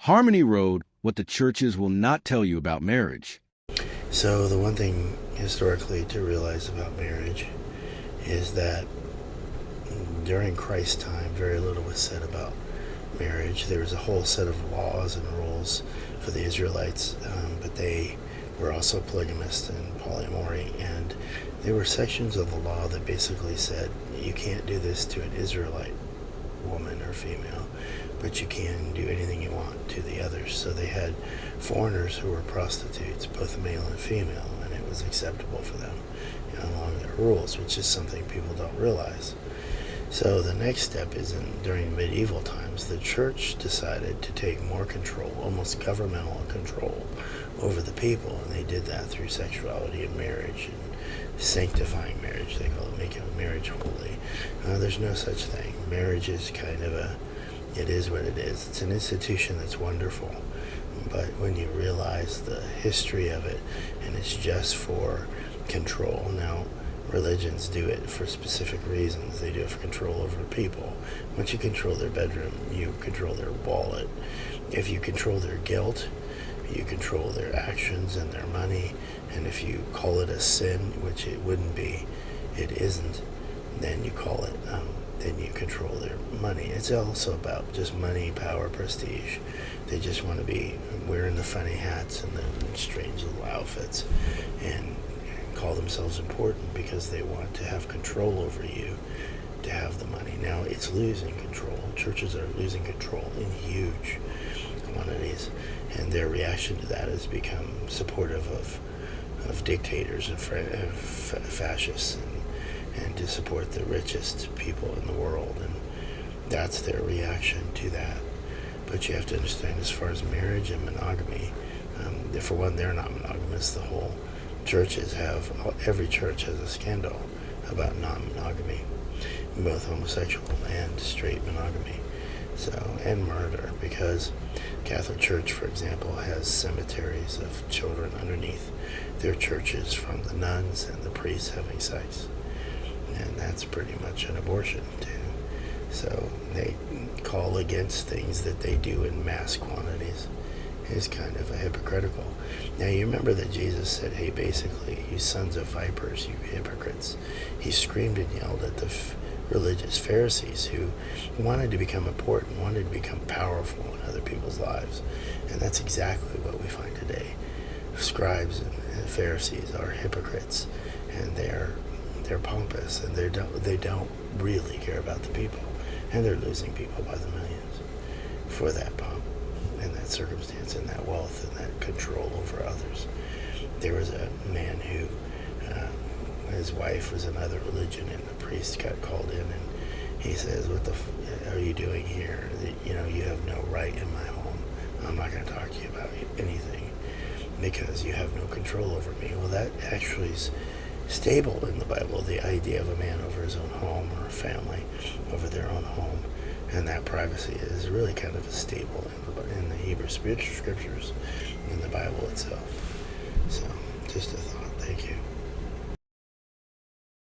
Harmony Road, what the churches will not tell you about marriage. So the one thing historically to realize about marriage is that during Christ's time, very little was said about marriage. There was a whole set of laws and rules for the Israelites, but they were also polygamists and polyamory, and there were sections of the law that basically said you can't do this to an Israelite woman or female, but you can do anything you want to the others. So they had foreigners who were prostitutes, both male and female, and it was acceptable for them, along their rules, which is something people don't realize. So the next step is during medieval times, the church decided to take more control, almost governmental control, over the people, and they did that through sexuality and marriage and sanctifying marriage. They call it making marriage holy. There's no such thing. Marriage is it is what it is. It's an institution that's wonderful, but when you realize the history of it, and it's just for control. Now, religions do it for specific reasons. They do it for control over people. Once you control their bedroom, you control their wallet. If you control their guilt, you control their actions and their money. And if you call it a sin, which it wouldn't be, it isn't, then you call it, then you control their money. It's also about just money, power, prestige. They just want to be wearing the funny hats and the strange little outfits and call themselves important because they want to have control over you, to have the money. Now it's losing control. Churches are losing control in huge quantities, and their reaction to that has become supportive of dictators and fascists, and to support the richest people in the world, and that's their reaction to that. But you have to understand, as far as marriage and monogamy, for one, they're not monogamous. The whole every church has a scandal about non-monogamy, both homosexual and straight monogamy, and murder, because Catholic Church, for example, has cemeteries of children underneath their churches from the nuns and the priests having sex, and that's pretty much an abortion too. So they call against things that they do in mass quantities. Is kind of a hypocritical. Now you remember that Jesus said, hey, basically, you sons of vipers, you hypocrites. He screamed and yelled at the religious Pharisees who wanted to become important, wanted to become powerful in other people's lives. And that's exactly what we find today. Scribes and Pharisees are hypocrites, and they're pompous, and they don't really care about the people, and they're losing people by the millions for that pomp and that circumstance and that wealth and that control over others. There was a man who, his wife was another religion, and the priest got called in, and he says, what the are you doing here? You have no right in my home. I'm not going to talk to you about anything because you have no control over me. Well, that actually is stable in the Bible, the idea of a man over his own home, or a family over their own home. And that privacy is really kind of a staple in the Hebrew spiritual scriptures, in the Bible itself. So, just a thought. Thank you.